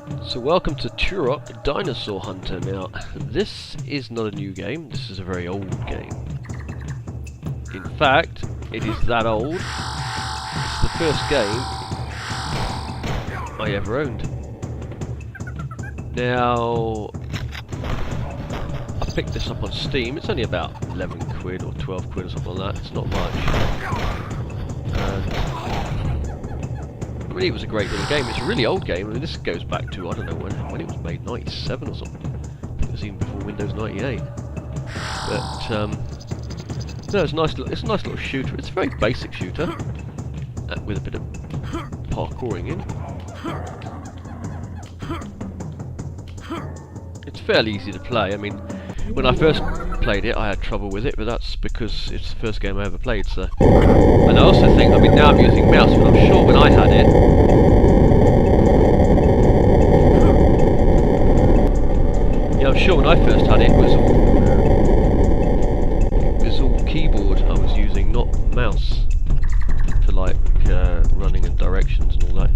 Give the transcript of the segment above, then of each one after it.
So welcome to Turok Dinosaur Hunter. Now, this is not a new game, this is a very old game. In fact, it is that old, it's the first game I ever owned. Now, I picked this up on Steam, it's only about 11 quid or 12 quid or something like that, it's not much. I mean, it was a great little game. It's a really old game. I mean, this goes back to, I don't know when it was made, 97 or something. I think it was even before Windows 98. But no, it's a nice little shooter. It's a very basic shooter with a bit of parkouring in. It's fairly easy to play. I mean, when I first played it, I had trouble with it, but that's because it's the first game I ever played. So, and I also think, I mean, now I'm using mouse, but I'm sure when I had it, yeah, I'm sure when I first had it, it was all keyboard I was using, not mouse, for like running and directions and all that.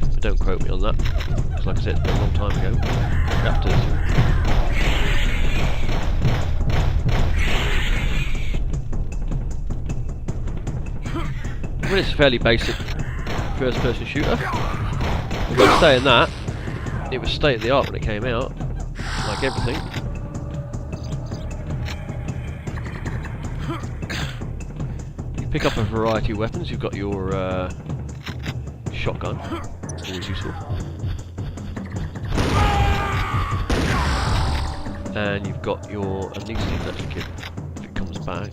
But don't quote me on that, because like I said, it's been a long time ago. Raptors. Well, it's a fairly basic first-person shooter. But saying that, it was state-of-the-art when it came out, like everything. You pick up a variety of weapons. You've got your shotgun, always useful. And you've got your amnesty electric kit if it comes back.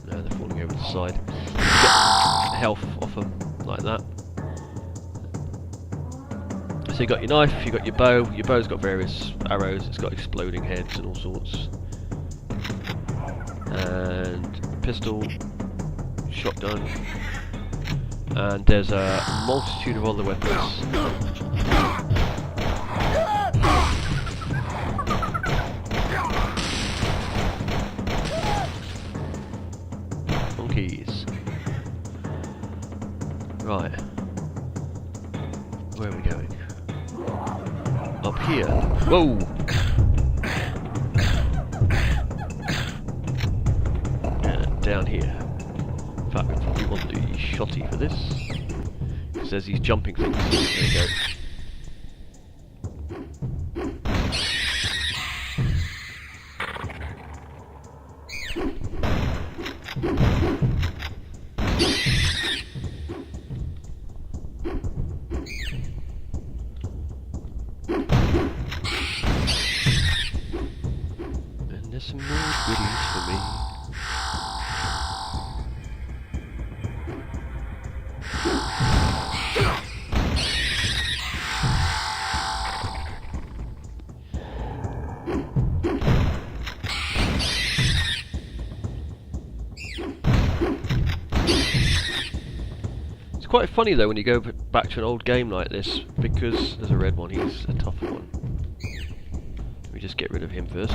No, they're falling over the side. You get health off them like that. So you got your knife, you got your bow. Your bow's got various arrows. It's got exploding heads and all sorts. And pistol, shotgun, and there's a multitude of other weapons. Keys. Right. Where are we going? Up here. Whoa! And down here. In fact, we probably want the shotty for this. Because there's these jumping things. There we go. There's some more goodies for me. It's quite funny though when you go back to an old game like this, because there's a red one, he's a tougher one. Let me just get rid of him first.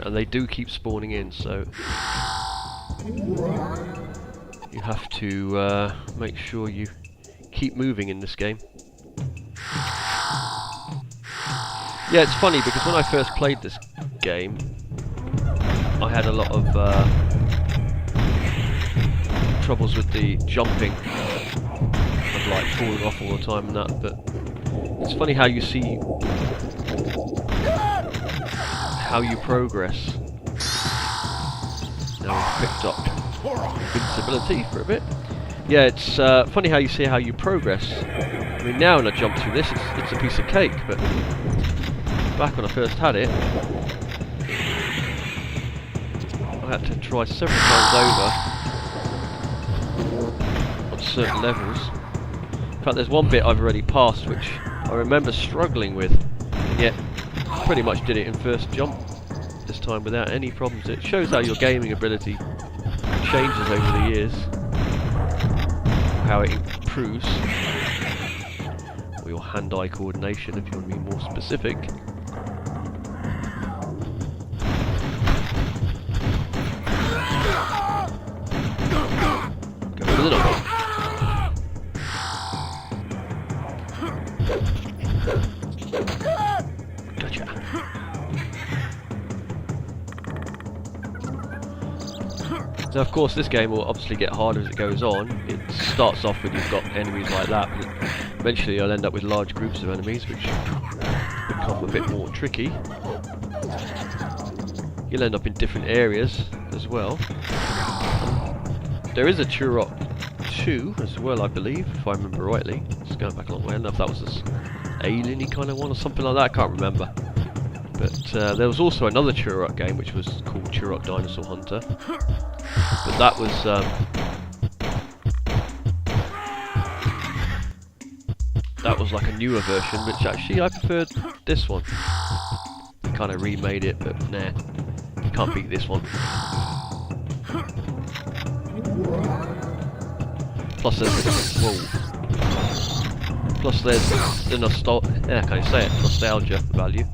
And they do keep spawning in, so you have to make sure you keep moving in this game. Yeah, it's funny because when I first played this game, I had a lot of troubles with the jumping, of like falling off all the time and that, but it's funny how you see how you progress. Now we've picked up invincibility for a bit. Yeah, it's funny how you see how you progress. I mean, now when I jump through this, it's a piece of cake, but back when I first had it, I had to try several times over on certain levels. In fact, there's one bit I've already passed which I remember struggling with, and yet pretty much did it in first jump this time without any problems. It shows how your gaming ability changes over the years, how it improves, or your hand-eye coordination if you want to be more specific. little bit. Gotcha. So of course this game will obviously get harder as it goes on. It starts off when you've got enemies like that, but eventually you'll end up with large groups of enemies which become a bit more tricky. You'll end up in different areas as well. There is a Turok 2 as well, I believe, if I remember rightly. It's going back a long way. I don't know if that was this alien-y kind of one or something like that, I can't remember. But there was also another Turok game which was called Turok Dinosaur Hunter. But that was like a newer version, which actually I preferred this one. They kind of remade it, but nah, you can't beat this one. Plus there's the nostalgia value.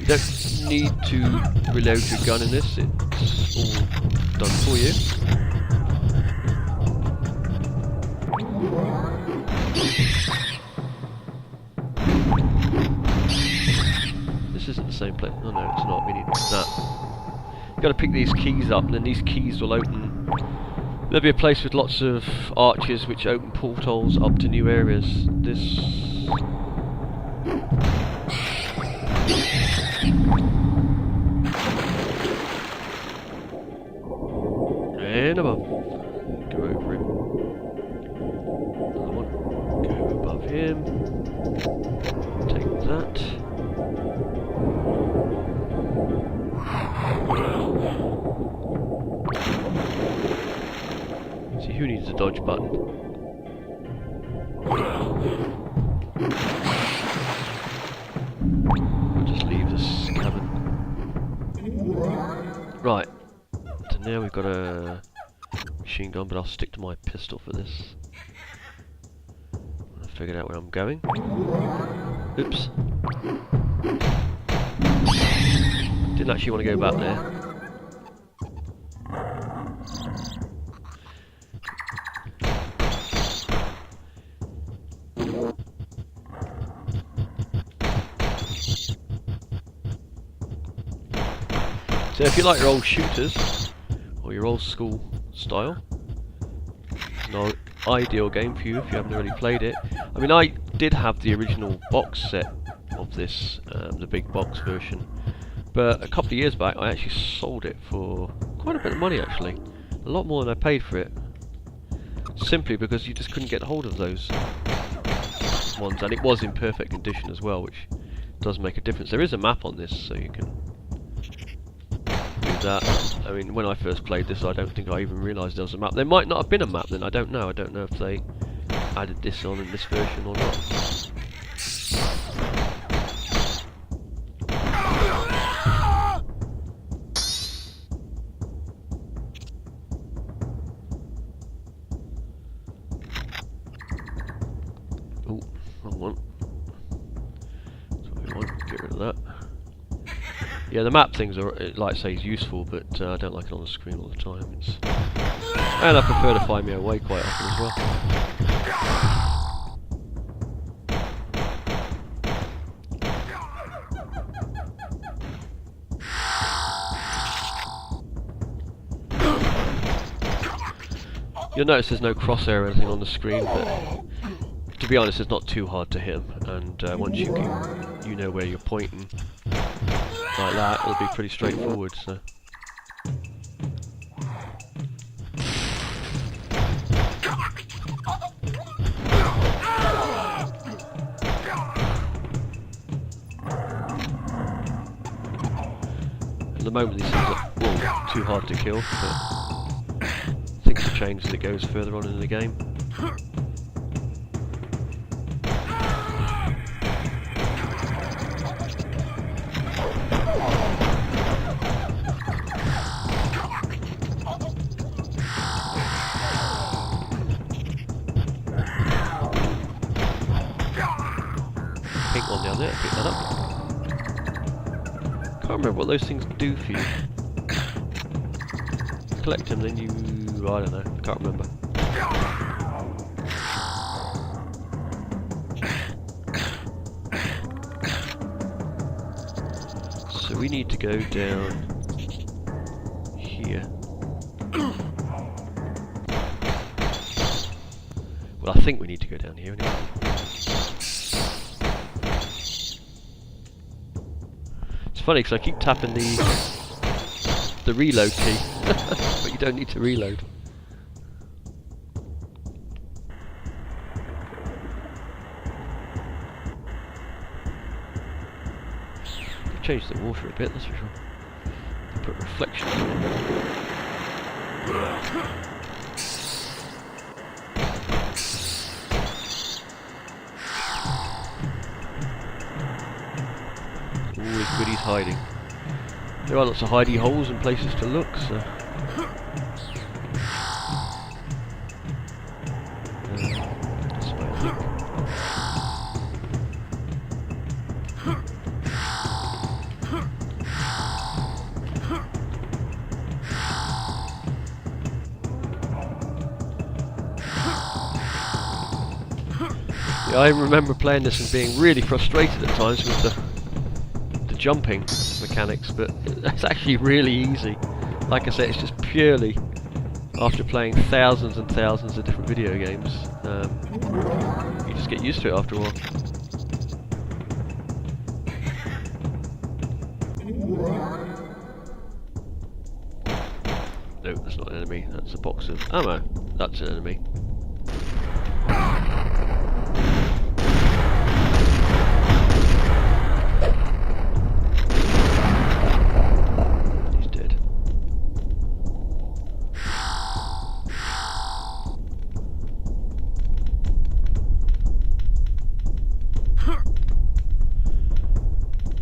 You don't need to reload your gun in this, it's all done for you. This isn't the same place. Oh no, it's not. We need that. You've got to pick these keys up, and then these keys will open. There'll be a place with lots of arches which open portals up to new areas. This. And above. Go over him. Another one. Go above him. Take that. See, who needs a dodge button? We'll just leave this cabin. Right. So now we've got a machine gun, but I'll stick to my pistol for this. I figured out where I'm going. Oops. Didn't actually want to go back there. So if you like your old shooters, or your old school style, it's an ideal game for you if you haven't already played it. I mean, I did have the original box set of this, the big box version, but a couple of years back I actually sold it for quite a bit of money actually. A lot more than I paid for it. Simply because you just couldn't get hold of those ones, and it was in perfect condition as well, which does make a difference. There is a map on this, so you can do that. I mean, when I first played this, I don't think I even realised there was a map. There might not have been a map then, I don't know. I don't know if they added this on in this version or not. Oh, wrong one. That's what we want, get rid of that. Yeah, the map things are, like I say, is useful, but I don't like it on the screen all the time. And I prefer to find my way quite often as well. You'll notice there's no crosshair or anything on the screen, but to be honest, it's not too hard to hit him. And once you know where you're pointing, like that, it'll be pretty straightforward. So. At the moment these things are too hard to kill, but things will change as it goes further on in the game. Pink one down there, pick that up. Can't remember what those things do for you. collect them, then you... I don't know, I can't remember. So we need to go down here. Well, I think we need to go down here anyway. It's funny because I keep tapping the reload key, but you don't need to reload. They've changed the water a bit, that's for sure. They put reflections in it. Always goodies hiding. There are lots of hidey holes and places to look, so... that's what I think. Yeah, I remember playing this and being really frustrated at times with the jumping mechanics, but it's actually really easy. Like I said, it's just purely after playing thousands and thousands of different video games. You just get used to it after a while. No, that's not an enemy, that's a box of ammo. That's an enemy.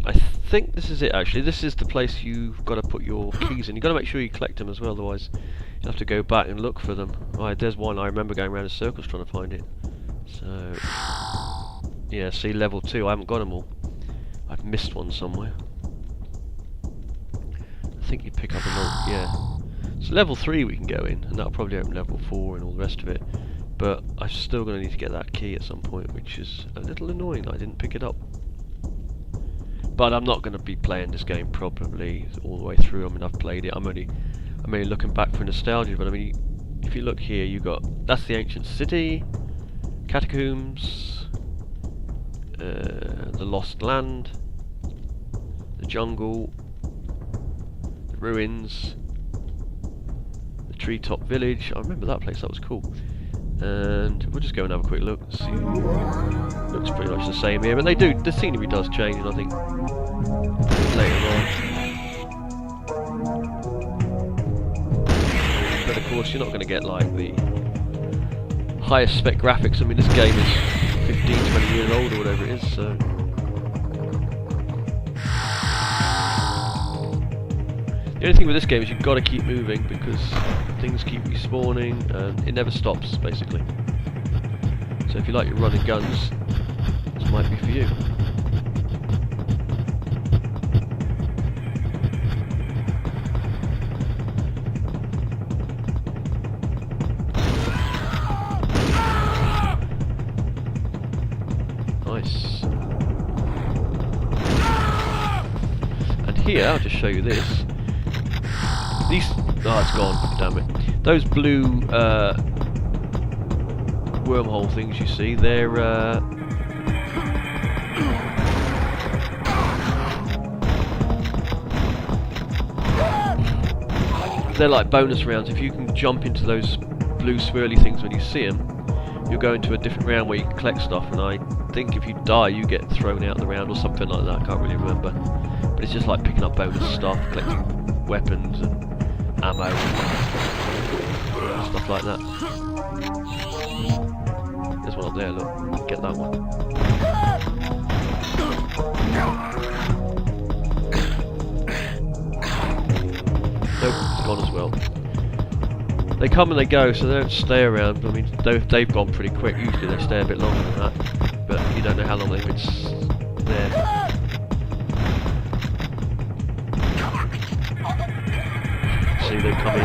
I think this is it actually. This is the place you've got to put your keys in. You've got to make sure you collect them as well, otherwise you'll have to go back and look for them. Right, there's one. I remember going around in circles trying to find it. So, yeah, see, level 2. I haven't got them all. I've missed one somewhere. I think you pick up another, yeah. So level 3 we can go in, and that'll probably open level 4 and all the rest of it. But I'm still going to need to get that key at some point, which is a little annoying that I didn't pick it up. But I'm not going to be playing this game probably all the way through. I mean, I've played it. I'm only looking back for nostalgia. But I mean, if you look here, you got that's the ancient city, catacombs, the lost land, the jungle, the ruins, the treetop village. I remember that place. That was cool. And we'll just go and have a quick look. See, looks pretty much the same here, but the scenery does change, and I think later on. But of course, you're not going to get like the highest spec graphics. I mean, this game is 15, 20 years old or whatever it is, so. The only thing with this game is you've got to keep moving because things keep respawning and it never stops, basically. So if you like your running guns, this might be for you. Nice. And here, I'll just show you this. These, oh, it's gone, damn it. Those blue wormhole things you see, they're like bonus rounds. If you can jump into those blue swirly things when you see them, you'll go into a different round where you can collect stuff, and I think if you die you get thrown out of the round or something like that. I can't really remember, but it's just like picking up bonus stuff, collecting weapons and ammo and stuff like that. There's one up there, look. Get that one. Nope, it's gone as well. They come and they go, so they don't stay around. I mean, they've gone pretty quick. Usually they stay a bit longer than that, but you don't know how long they've been there. See, they come in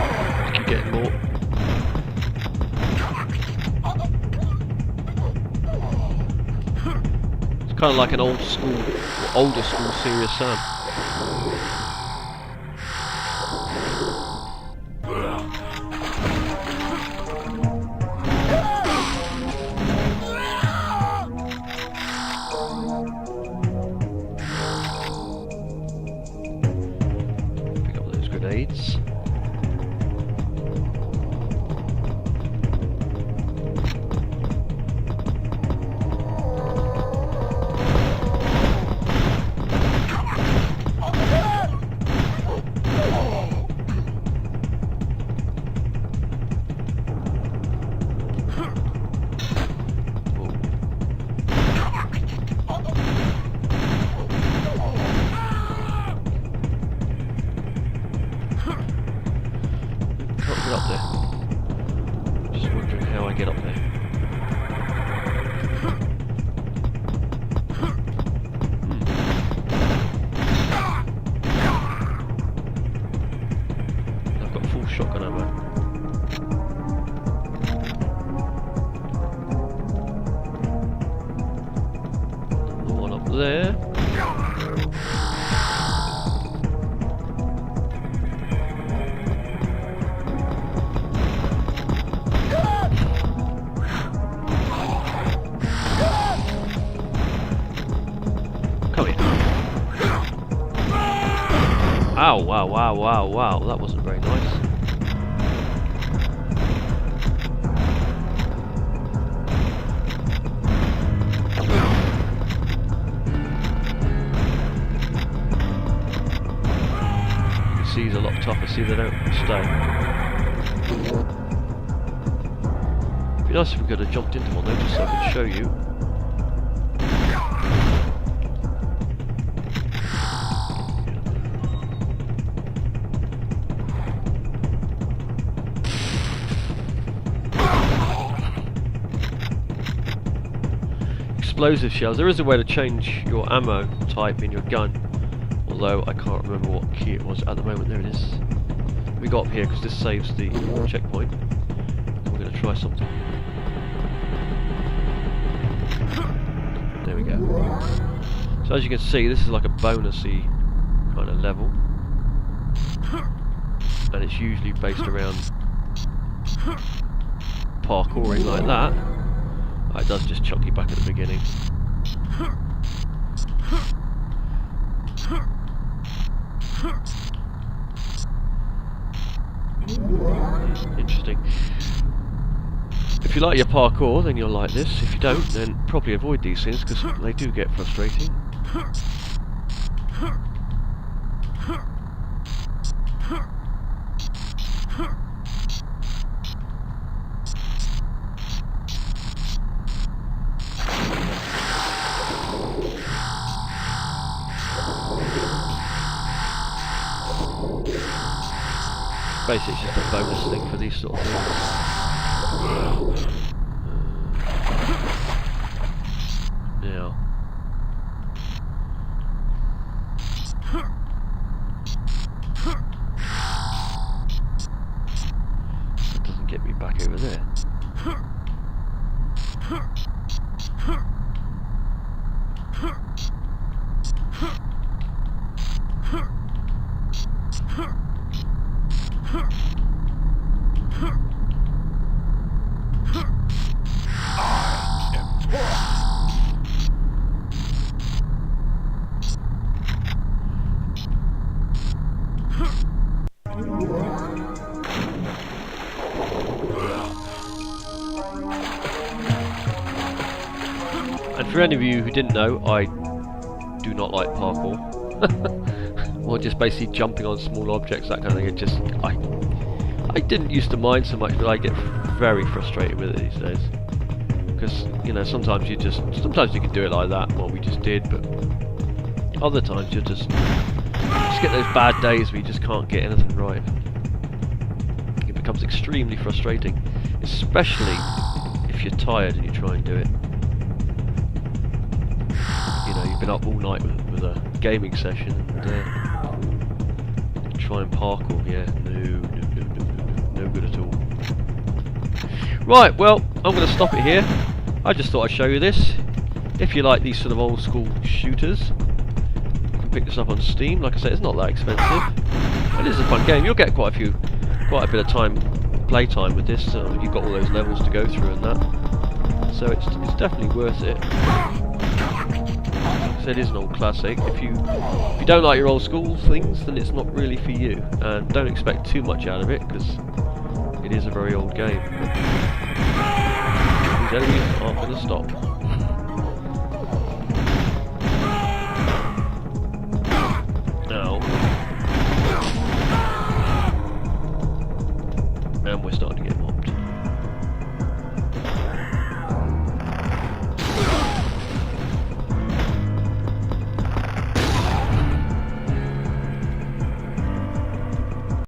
to getting more. It's kind of like an old school, or older school Serious Sam. Pick up those grenades. Get up there. Just wondering how I get up there. I've got full shotgun ammo. The one up there. Ow, wow, wow, wow, wow, that wasn't very nice. You can see he's a lot tougher, see they don't stay. It'd be nice if we could have jumped into one though, just so I could show you. Explosive shells. There is a way to change your ammo type in your gun, although I can't remember what key it was at the moment. There it is. We got up here because this saves the checkpoint. We're going to try something. There we go. So as you can see, this is like a bonusy kind of level, and it's usually based around parkouring like that. It does just chuck you back at the beginning. Interesting. If you like your parkour, then you'll like this. If you don't, then probably avoid these things because they do get frustrating. Basically, it's just a bonus thing for these sort of things. Now, that doesn't get me back over there. And for any of you who didn't know, I do not like parkour. Or just basically jumping on small objects, that kind of thing. It just, I didn't used to mind so much, but I get very frustrated with it these days. Because, you know, sometimes you can do it like that, what we just did, but other times you just get those bad days where you just can't get anything right. It becomes extremely frustrating, especially if you're tired and you try and do it. You know, you've been up all night with a gaming session and try and parkour, yeah, no. no good at all. Right, well, I'm going to stop it here. I just thought I'd show you this. If you like these sort of old school shooters, you can pick this up on Steam. Like I said, it's not that expensive. It is a fun game. You'll get quite a bit of play time with this. You've got all those levels to go through and that. So it's definitely worth it. So it is an old classic. If you don't like your old school things, then it's not really for you. And don't expect too much out of it, because it is a very old game. These enemies aren't going to stop.